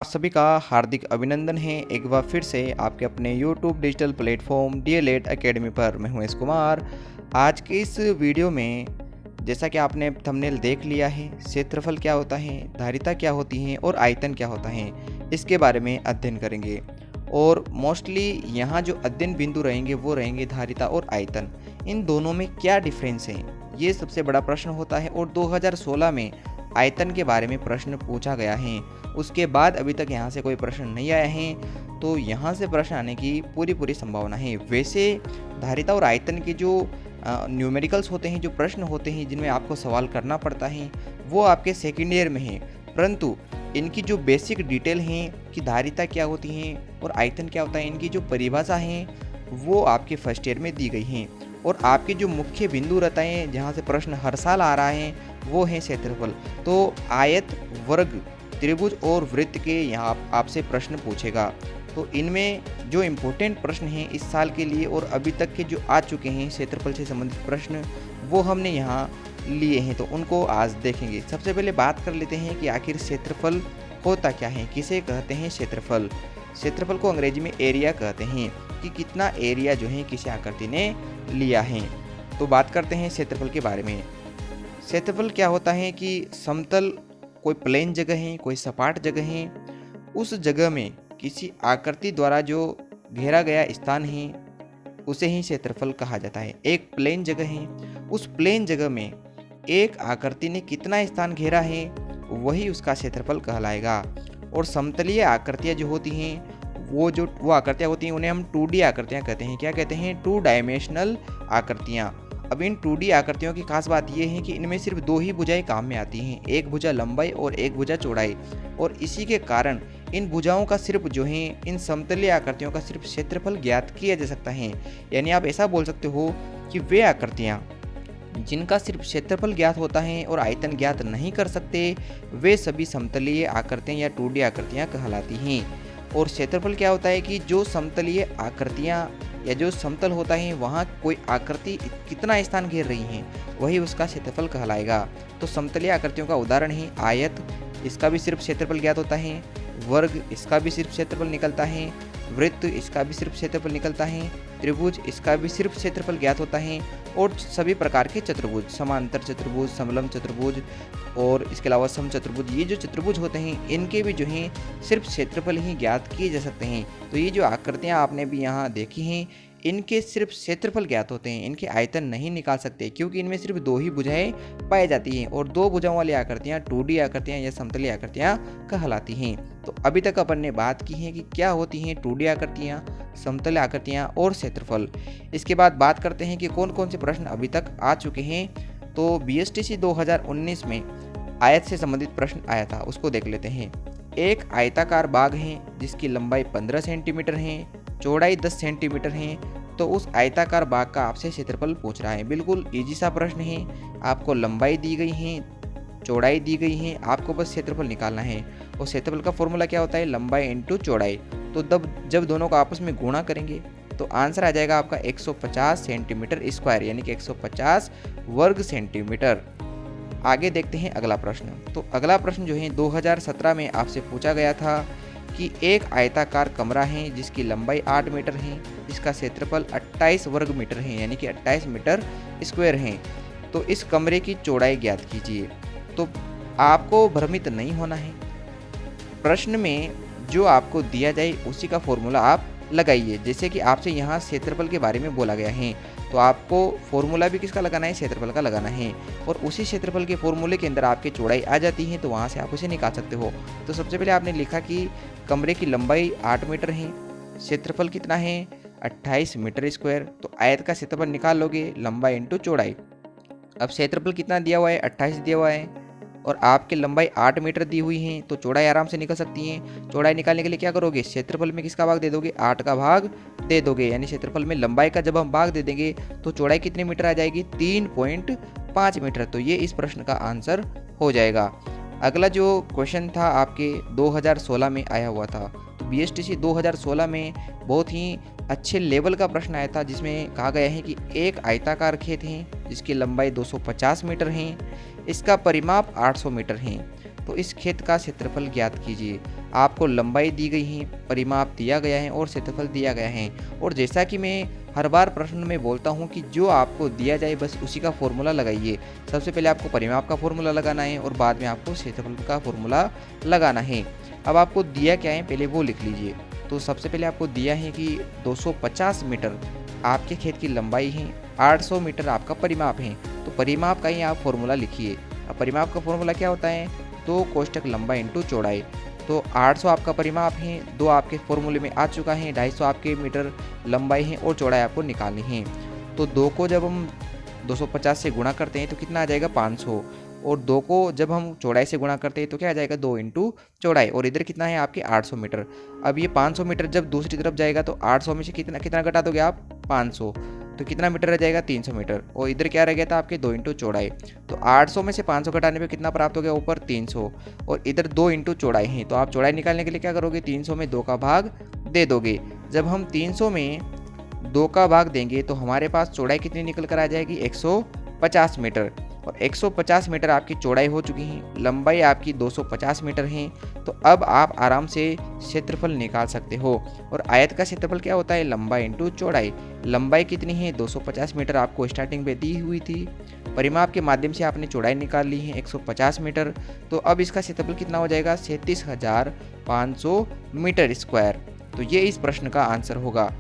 आप सभी का हार्दिक अभिनंदन है एक बार फिर से आपके अपने YouTube digital platform DLED academy पर। मैं हूं एस कुमार। आज के इस वीडियो में जैसा कि आपने थंबनेल देख लिया है, क्षेत्रफल क्या होता है, धारिता क्या होती है और आयतन क्या होता है, इसके बारे में अध्ययन करेंगे। और मोस्टली यहाँ जो अध्ययन बिंदु रहेंगे वो रहेंगे धारिता और आयतन। इन दोनों में क्या डिफरेंस है, ये सबसे बड़ा प्रश्न होता है। और 2016 में आयतन के बारे में प्रश्न पूछा गया है, उसके बाद अभी तक यहाँ से कोई प्रश्न नहीं आया है, तो यहाँ से प्रश्न आने की पूरी संभावना है। वैसे धारिता और आयतन के जो न्यूमेरिकल्स होते हैं, जो प्रश्न होते हैं जिनमें आपको सवाल करना पड़ता है, वो आपके सेकेंड ईयर में है, परंतु इनकी जो बेसिक डिटेल हैं कि धारिता क्या होती है और आयतन क्या होता है, इनकी जो परिभाषा है वो आपके फर्स्ट ईयर में दी गई हैं। और आपके जो मुख्य बिंदु रहता है जहाँ से प्रश्न हर साल आ रहा है वो है क्षेत्रफल। तो आयत, वर्ग, त्रिभुज और वृत्त के यहाँ आपसे प्रश्न पूछेगा। तो इनमें जो इम्पोर्टेंट प्रश्न हैं इस साल के लिए और अभी तक के जो आ चुके हैं क्षेत्रफल से संबंधित प्रश्न, वो हमने यहाँ लिए हैं, तो उनको आज देखेंगे। सबसे पहले बात कर लेते हैं कि आखिर क्षेत्रफल होता क्या है, किसे कहते हैं क्षेत्रफल। क्षेत्रफल को अंग्रेजी में एरिया कहते हैं, कि कितना एरिया जो है किसी आकृति ने लिया है। तो बात करते हैं क्षेत्रफल के बारे में। क्षेत्रफल क्या होता है कि समतल कोई प्लेन जगह है, कोई सपाट जगह है, उस जगह में किसी आकृति द्वारा जो घेरा गया स्थान है उसे ही क्षेत्रफल कहा जाता है। एक प्लेन जगह है, उस प्लेन जगह में एक आकृति ने कितना स्थान घेरा है वही उसका क्षेत्रफल कहलाएगा। और समतलीय आकृतियाँ जो होती हैं वो आकृतियाँ होती हैं उन्हें हम 2D आकृतियाँ कहते हैं। क्या कहते हैं? 2 डायमेंशनल आकृतियाँ। अब इन 2D आकृतियों की खास बात यह है कि इनमें सिर्फ 2 ही भुजाएं काम में आती हैं, एक भुजा लंबाई और एक भुजा चौड़ाई। और इसी के कारण इन भुजाओं का सिर्फ जो है, इन समतलीय आकृतियों का सिर्फ क्षेत्रफल ज्ञात किया जा सकता है। यानी आप ऐसा बोल सकते हो कि वे आकृतियाँ जिनका सिर्फ क्षेत्रफल ज्ञात होता है और आयतन ज्ञात नहीं कर सकते, वे सभी समतलीय आकृतियाँ या 2D आकृतियाँ कहलाती हैं। और क्षेत्रफल क्या होता है कि जो समतलीय आकृतियाँ या जो समतल होता है वहाँ कोई आकृति कितना स्थान घेर रही है वही उसका क्षेत्रफल कहलाएगा। तो समतलीय आकृतियों का उदाहरण है आयत, इसका भी सिर्फ क्षेत्रफल ज्ञात होता है। वर्ग, इसका भी सिर्फ क्षेत्रफल निकलता है। वृत्त, इसका भी सिर्फ क्षेत्रफल निकलता है। त्रिभुज, इसका भी सिर्फ क्षेत्रफल ज्ञात होता है। और सभी प्रकार के चतुर्भुज, समांतर चतुर्भुज, समलंब चतुर्भुज और इसके अलावा समचतुर्भुज, ये जो चतुर्भुज होते हैं इनके भी जो हैं सिर्फ क्षेत्रफल ही ज्ञात किए जा सकते हैं। तो ये जो आकृतियाँ आपने भी यहाँ देखी हैं इनके सिर्फ क्षेत्रफल ज्ञात होते हैं, इनके आयतन नहीं निकाल सकते, क्योंकि इनमें सिर्फ 2 ही भुजाएं पाई जाती हैं। और 2 भुजाओं वाली आकृतियाँ 2D आकृतियाँ या समतलीय आकृतियाँ कहलाती हैं। तो अभी तक अपन ने बात की है कि क्या होती हैं 2D आकृतियाँ, समतल आकृतियाँ और क्षेत्रफल। इसके बाद बात करते हैं कि कौन कौन से प्रश्न अभी तक आ चुके हैं। तो BSTC 2019 में आयत से संबंधित प्रश्न आया था, उसको देख लेते हैं। एक आयताकार बाग है जिसकी लंबाई 15 सेंटीमीटर है, चौड़ाई 10 सेंटीमीटर है, तो उस आयताकार बाग का आपसे क्षेत्रफल पूछ रहा है। बिल्कुल इजी सा प्रश्न है, आपको लंबाई दी गई है, चौड़ाई दी गई है, आपको बस क्षेत्रफल निकालना है। और क्षेत्रफल का फॉर्मूला क्या होता है? लंबाई इंटू चौड़ाई। तो जब दोनों को आपस में गुणा करेंगे तो आंसर आ जाएगा आपका 150 सेंटीमीटर स्क्वायर, यानी कि 150 वर्ग सेंटीमीटर। आगे देखते हैं अगला प्रश्न। तो अगला प्रश्न जो है 2017 में आपसे पूछा गया था कि एक आयताकार कमरा है जिसकी लंबाई 8 मीटर है, जिसका क्षेत्रफल 28 वर्ग मीटर है, यानी कि 28 मीटर स्क्वायर है। तो इस कमरे की चौड़ाई ज्ञात कीजिए। तो आपको भ्रमित नहीं होना है, प्रश्न में जो आपको दिया जाए उसी का फॉर्मूला आप लगाइए। जैसे कि आपसे यहाँ क्षेत्रफल के बारे में बोला गया है, तो आपको फॉर्मूला भी किसका लगाना है? क्षेत्रफल का लगाना है। और उसी क्षेत्रफल के फॉर्मूले के अंदर आपकी चौड़ाई आ जाती है, तो वहाँ से आप उसे निकाल सकते हो। तो सबसे पहले आपने लिखा कि कमरे की लंबाई 8 मीटर है, क्षेत्रफल कितना है? 28 मीटर स्क्वायर। तो आयत का क्षेत्रफल निकाल लोगे, लंबाई इंटू चौड़ाई। अब क्षेत्रफल कितना दिया हुआ है? 28 दिया हुआ है, और आपकी लंबाई 8 मीटर दी हुई है, तो चौड़ाई आराम से निकल सकती है। चौड़ाई निकालने के लिए क्या करोगे? क्षेत्रफल में किसका भाग दे दोगे? 8 का भाग दे दोगे, यानी क्षेत्रफल में लंबाई का जब हम भाग दे देंगे तो चौड़ाई कितने मीटर आ जाएगी? 3.5 मीटर। तो ये इस प्रश्न का आंसर हो जाएगा। अगला जो क्वेश्चन था आपके 2016 में आया हुआ था, तो BSTC 2016 में बहुत ही अच्छे लेवल का प्रश्न आया था, जिसमें कहा गया है कि एक आयताकार खेत है जिसकी लंबाई 250 मीटर है, इसका परिमाप 800 मीटर है। तो इस खेत का क्षेत्रफल ज्ञात कीजिए। आपको लंबाई दी गई है, परिमाप दिया गया है और क्षेत्रफल दिया गया है। और जैसा कि मैं हर बार प्रश्न में बोलता हूं कि जो आपको दिया जाए बस उसी का फॉर्मूला लगाइए। सबसे पहले आपको परिमाप का फॉर्मूला लगाना है और बाद में आपको क्षेत्रफल का फॉर्मूला लगाना है। अब आपको दिया क्या है पहले वो लिख लीजिए। तो सबसे पहले आपको दिया है कि 250 मीटर आपके खेत की लंबाई है, 800 मीटर आपका परिमाप है। तो परिमाप का ही आप फॉर्मूला लिखिए। अब परिमाप का फॉर्मूला क्या होता है, 2 कोष्ठक लंबाई इंटू चौड़ाई। तो 800 आपका परिमाप है, 2 आपके फॉर्मूले में आ चुका है, 250 आपके मीटर लंबाई है और चौड़ाई आपको निकालनी है। तो 2 को जब हम 250 से गुणा करते हैं तो कितना आ जाएगा 500, और 2 को जब हम चौड़ाई से गुणा करते हैं तो क्या आ जाएगा 2 इंटू चौड़ाई, और इधर कितना है आपके 800 मीटर। अब ये 500 मीटर जब दूसरी तरफ जाएगा तो 800 में से कितना कितना घटा दोगे आप 500, तो कितना मीटर रह जाएगा 300 मीटर, और इधर क्या रह गया था आपके 2 इंटू चौड़ाई। तो 800 में से 500 घटाने पे कितना प्राप्त हो गया ऊपर 300, और इधर 2 इंटू चौड़ाई है। तो आप चौड़ाई निकालने के लिए क्या करोगे, 300 में 2 का भाग दे दोगे। जब हम 300 में 2 का भाग देंगे तो हमारे पास चौड़ाई कितनी निकल कर आ जाएगी 150 मीटर, और 150 मीटर आपकी चौड़ाई हो चुकी है, लंबाई आपकी 250 मीटर है। तो अब आप आराम से क्षेत्रफल निकाल सकते हो। और आयत का क्षेत्रफल क्या होता है, लंबाई इंटू चौड़ाई। लंबाई कितनी है 250 मीटर आपको स्टार्टिंग में दी हुई थी, परिमाप के माध्यम से आपने चौड़ाई निकाल ली है 150 मीटर। तो अब इसका क्षेत्रफल कितना हो जाएगा 37,500 मीटर स्क्वायर। तो ये इस प्रश्न का आंसर होगा।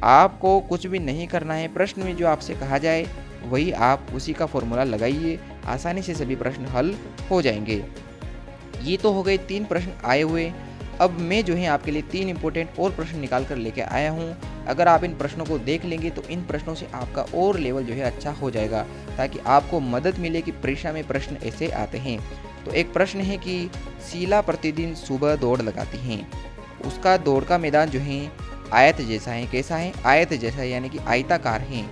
आपको कुछ भी नहीं करना है, प्रश्न में जो आपसे कहा जाए वही आप उसी का फॉर्मूला लगाइए, आसानी से सभी प्रश्न हल हो जाएंगे। ये तो हो गए 3 प्रश्न आए हुए। अब मैं जो है आपके लिए 3 इंपॉर्टेंट और प्रश्न निकाल कर लेके आया हूँ। अगर आप इन प्रश्नों को देख लेंगे तो इन प्रश्नों से आपका और लेवल जो है अच्छा हो जाएगा, ताकि आपको मदद मिले कि परीक्षा में प्रश्न ऐसे आते हैं। तो एक प्रश्न है कि शीला प्रतिदिन सुबह दौड़ लगाती हैं, उसका दौड़ का मैदान जो है आयत जैसा है। कैसा है, आयत जैसा है, यानी कि आयताकार है,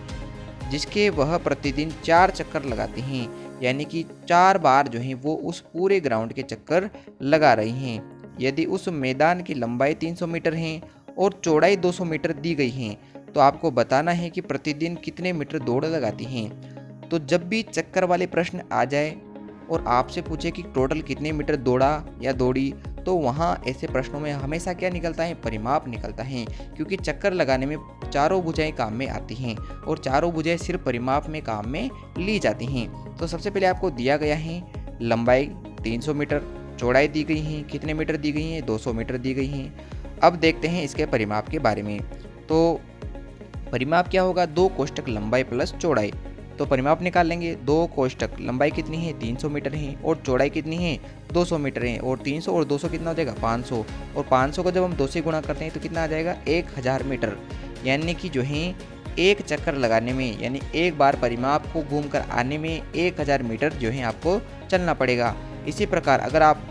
जिसके वह प्रतिदिन 4 चक्कर लगाती हैं, यानी कि 4 बार जो है वो उस पूरे ग्राउंड के चक्कर लगा रही हैं। यदि उस मैदान की लंबाई 300 मीटर है और चौड़ाई 200 मीटर दी गई है तो आपको बताना है कि प्रतिदिन कितने मीटर दौड़ लगाती हैं। तो जब भी चक्कर वाले प्रश्न आ जाए और आपसे पूछे कि टोटल कितने मीटर दौड़ा या दौड़ी, तो वहाँ ऐसे प्रश्नों में हमेशा क्या निकलता है, परिमाप निकलता है, क्योंकि चक्कर लगाने में चारों भुजाएं काम में आती हैं और चारों भुजाएं सिर्फ परिमाप में काम में ली जाती हैं। तो सबसे पहले आपको दिया गया है लंबाई 300 मीटर, चौड़ाई दी गई है, कितने मीटर दी गई हैं 200 मीटर दी गई हैं। अब देखते हैं इसके परिमाप के बारे में। तो परिमाप क्या होगा, 2 कोष्ठक लंबाई प्लस चौड़ाई। तो परिमाप निकाल लेंगे, 2 कोष्ठक लंबाई कितनी है 300 मीटर है और चौड़ाई कितनी है 200 मीटर है, और 300 और 200 कितना हो जाएगा 500, और 500 को जब हम 2 से गुणा करते हैं तो कितना आ जाएगा 1000 मीटर। यानी कि जो है एक चक्कर लगाने में, यानी एक बार परिमाप को घूम कर आने में 1000 मीटर जो है आपको चलना पड़ेगा। इसी प्रकार अगर आप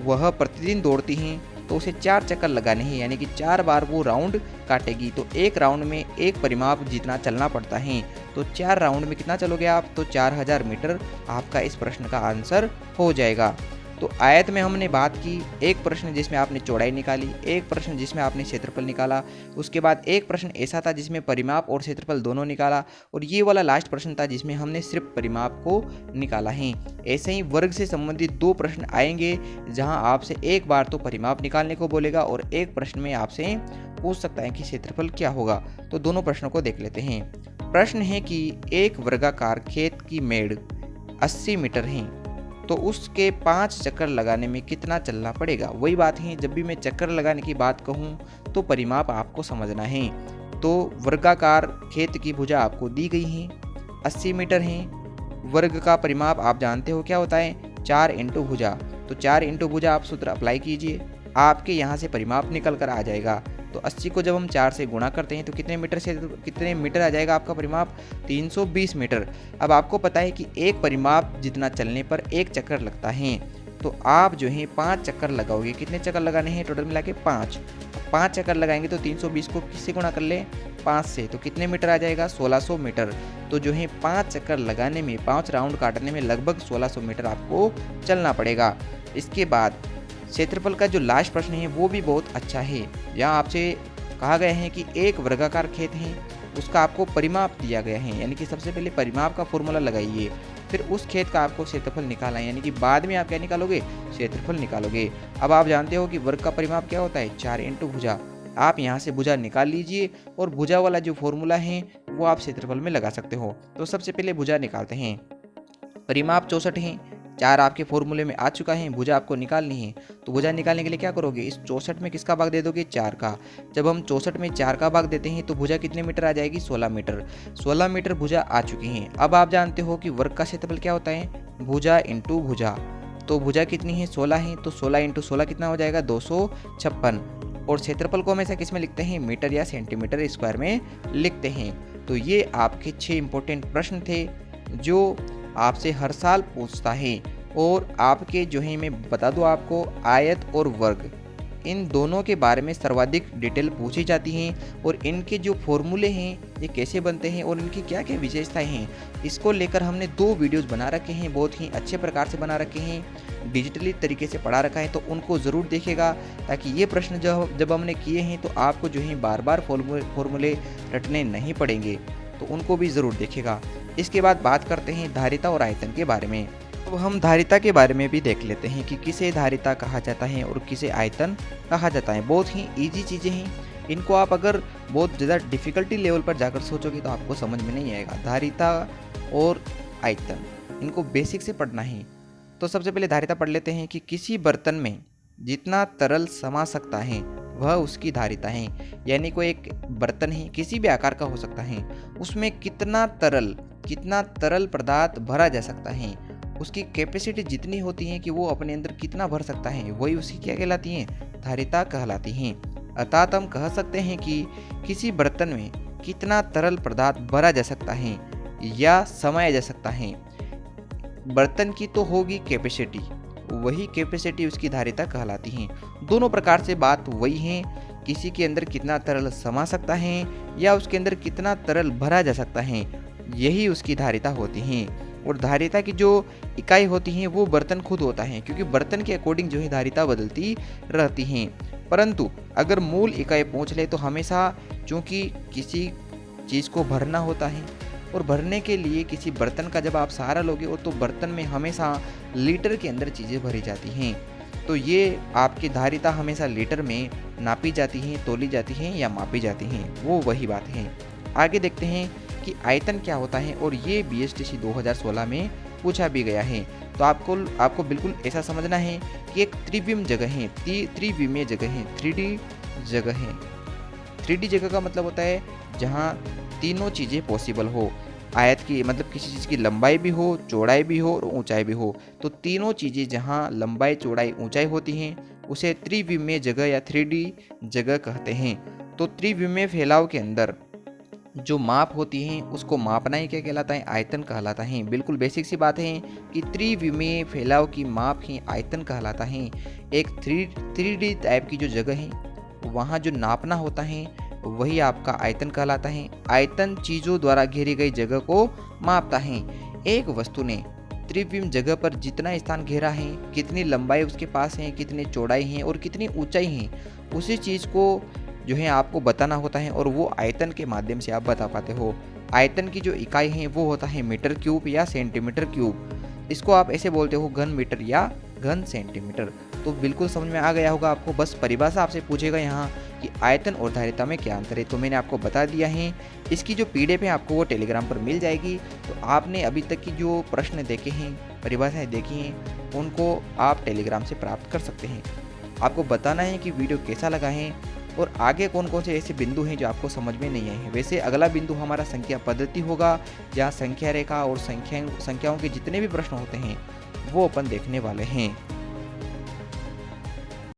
वह प्रतिदिन दौड़ती हैं तो उसे 4 चक्कर लगाने हैं, यानी कि 4 बार वो राउंड काटेगी। तो एक राउंड में एक परिमाप जितना चलना पड़ता है, तो 4 राउंड में कितना चलोगे आप, तो 4000 मीटर आपका इस प्रश्न का आंसर हो जाएगा। तो आयत में हमने बात की, एक प्रश्न जिसमें आपने चौड़ाई निकाली, एक प्रश्न जिसमें आपने क्षेत्रफल निकाला, उसके बाद एक प्रश्न ऐसा था जिसमें परिमाप और क्षेत्रफल दोनों निकाला, और ये वाला लास्ट प्रश्न था जिसमें हमने सिर्फ परिमाप को निकाला है। ऐसे ही वर्ग से संबंधित 2 प्रश्न आएंगे जहां आपसे एक बार तो परिमाप निकालने को बोलेगा और एक प्रश्न में आपसे पूछ सकता है कि क्षेत्रफल क्या होगा। तो दोनों प्रश्नों को देख लेते हैं। प्रश्न है कि एक वर्गाकार खेत की मेड़ 80 मीटर है, तो उसके 5 चक्कर लगाने में कितना चलना पड़ेगा। वही बात है, जब भी मैं चक्कर लगाने की बात कहूँ तो परिमाप आपको समझना है। तो वर्गाकार खेत की भुजा आपको दी गई है 80 मीटर है, वर्ग का परिमाप आप जानते हो क्या होता है 4 इंटू भुजा। तो 4 इंटू भुजा आप सूत्र अप्लाई कीजिए, आपके यहाँ से परिमाप निकल कर आ जाएगा। तो 80 को जब हम 4 से गुणा करते हैं तो कितने मीटर आ जाएगा आपका परिमाप 320 मीटर। अब आपको पता है कि एक परिमाप जितना चलने पर एक चक्कर लगता है, तो आप जो है 5 चक्कर लगाओगे। कितने चक्कर लगाने हैं टोटल मिला के 5 चक्कर लगाएंगे तो 320 को किससे गुणा कर ले 5 से, तो कितने मीटर आ जाएगा 1600 मीटर। तो जो है 5 चक्कर लगाने में, 5 राउंड काटने में लगभग 1600 मीटर आपको चलना पड़ेगा। इसके बाद क्षेत्रफल का जो लास्ट प्रश्न है वो भी बहुत अच्छा है। यहाँ आपसे कहा गया है कि एक वर्गाकार खेत है, उसका आपको परिमाप दिया गया है, यानी कि सबसे पहले परिमाप का फॉर्मूला लगाइए। फिर उस खेत का आपको क्षेत्रफल निकालना है, यानी कि बाद में आप क्या निकालोगे, क्षेत्रफल निकालोगे। अब आप जानते हो कि वर्ग का परिमाप क्या होता है, 4 इंटू भुजा। आप यहाँ से भुजा निकाल लीजिए और भुजा वाला जो फॉर्मूला है वो आप क्षेत्रफल में लगा सकते हो। तो सबसे पहले भुजा निकालते हैं। परिमाप 64 है, 4 आपके फॉर्मूले में आ चुका है, भुजा आपको निकालनी है। तो भुजा निकालने के लिए क्या करोगे, इस 64 में किसका भाग दे दोगे, 4 का। जब हम 64 में 4 का भाग देते हैं तो भुजा कितने मीटर आ जाएगी, 16 मीटर। 16 मीटर भुजा आ चुकी है। अब आप जानते हो कि वर्ग का क्षेत्रफल क्या होता है, भुजा इंटू भुजा। तो भुजा कितनी है, 16 है, तो 16 इंटू 16 कितना हो जाएगा, 256। और क्षेत्रफल को हमेशा किस में लिखते हैं, मीटर या सेंटीमीटर स्क्वायर में लिखते हैं। तो ये आपके 6 इंपॉर्टेंट प्रश्न थे जो आपसे हर साल पूछता है। और आपके जो है, मैं बता दूं आपको, आयत और वर्ग इन दोनों के बारे में सर्वाधिक डिटेल पूछी जाती हैं। और इनके जो फॉर्मूले हैं ये कैसे बनते हैं और इनकी क्या क्या विशेषताएं हैं, इसको लेकर हमने 2 वीडियोस बना रखे हैं, बहुत ही अच्छे प्रकार से बना रखे हैं, डिजिटली तरीके से पढ़ा रखा है। तो उनको ज़रूर देखेगा, ताकि ये प्रश्न जब हमने किए हैं तो आपको जो है बार बार फॉर्मूले रटने नहीं पड़ेंगे। तो उनको भी ज़रूर देखेगा। इसके बाद बात करते हैं धारिता और आयतन के बारे में। तो हम धारिता के बारे में भी देख लेते हैं कि किसे धारिता कहा जाता है और किसे आयतन कहा जाता है। बहुत ही इजी चीज़ें हैं, इनको आप अगर बहुत ज़्यादा डिफ़िकल्टी लेवल पर जाकर सोचोगे तो आपको समझ में नहीं आएगा। धारिता और आयतन, इनको बेसिक से पढ़ना है। तो सबसे पहले धारिता पढ़ लेते हैं कि किसी बर्तन में जितना तरल समा सकता है वह उसकी धारिता है। यानी कोई एक बर्तन है, किसी भी आकार का हो सकता है, उसमें कितना तरल पदार्थ भरा जा सकता है, उसकी कैपेसिटी जितनी होती है कि वो अपने अंदर कितना भर सकता है, वही उसकी क्या कहलाती है, धारिता कहलाती हैं। अर्थात हम कह सकते हैं कि किसी बर्तन में कितना तरल पदार्थ भरा जा सकता है या समाया जा सकता है। बर्तन की तो होगी कैपेसिटी, वही कैपेसिटी उसकी धारिता कहलाती है। दोनों प्रकार से बात वही है, किसी के अंदर कितना तरल समा सकता है या उसके अंदर कितना तरल भरा जा सकता है, यही उसकी धारिता होती है। और धारिता की जो इकाई होती है वो बर्तन खुद होता है, क्योंकि बर्तन के अकॉर्डिंग जो है धारिता बदलती रहती है। परंतु अगर मूल इकाई पूछ ले तो हमेशा, चूँकि किसी चीज़ को भरना होता है और भरने के लिए किसी बर्तन का जब आप सहारा लोगे तो बर्तन में हमेशा लीटर के अंदर चीज़ें भरी जाती हैं। तो ये आपकी धारिता हमेशा लीटर में नापी जाती हैं, तोली जाती हैं या मापी जाती हैं, वो वही बात है। आगे देखते हैं कि आयतन क्या होता है, और ये BSTC 2016 में पूछा भी गया है। तो आपको बिल्कुल ऐसा समझना है कि एक त्रिविम जगह है, त्रिविमीय जगह है, 3D जगह है। 3D जगह का मतलब होता है जहाँ तीनों चीज़ें पॉसिबल हो। आयत की मतलब किसी चीज़ की लंबाई भी हो, चौड़ाई भी हो और ऊंचाई भी हो। तो तीनों चीज़ें जहाँ लंबाई, चौड़ाई, ऊंचाई होती हैं उसे त्रिविमीय जगह या 3D जगह कहते हैं। तो त्रिविमीय फैलाव के अंदर जो माप होती हैं उसको मापना ही क्या कहलाता है, आयतन कहलाता है। बिल्कुल बेसिक सी बात है कि त्रिविमीय फैलाव की माप ही आयतन कहलाता है। एक 3D टाइप की जो जगह है वहाँ जो नापना होता है वही आपका आयतन कहलाता है। आयतन चीज़ों द्वारा घेरी गई जगह को मापता है। एक वस्तु ने त्रिविम जगह पर जितना स्थान घेरा है, कितनी लंबाई उसके पास है, कितनी चौड़ाई है और कितनी ऊंचाई है, उसी चीज़ को जो है आपको बताना होता है और वो आयतन के माध्यम से आप बता पाते हो। आयतन की जो इकाई है वो होता है मीटर क्यूब या सेंटीमीटर क्यूब। इसको आप ऐसे बोलते हो घन मीटर या घन सेंटीमीटर। तो बिल्कुल समझ में आ गया होगा आपको। बस परिभाषा आपसे पूछेगा यहाँ कि आयतन और धारिता में क्या अंतर है, तो मैंने आपको बता दिया है। इसकी जो PDF है आपको वो टेलीग्राम पर मिल जाएगी। तो आपने अभी तक की जो प्रश्न देखे हैं, परिभाषाएं देखी हैं, उनको आप टेलीग्राम से प्राप्त कर सकते हैं। आपको बताना है कि वीडियो कैसा लगा है और आगे कौन कौन से ऐसे बिंदु हैं जो आपको समझ में नहीं आए हैं। वैसे अगला बिंदु हमारा संख्या पद्धति होगा, जहाँ संख्या रेखा और संख्याओं के जितने भी प्रश्न होते हैं वो अपन देखने वाले हैं।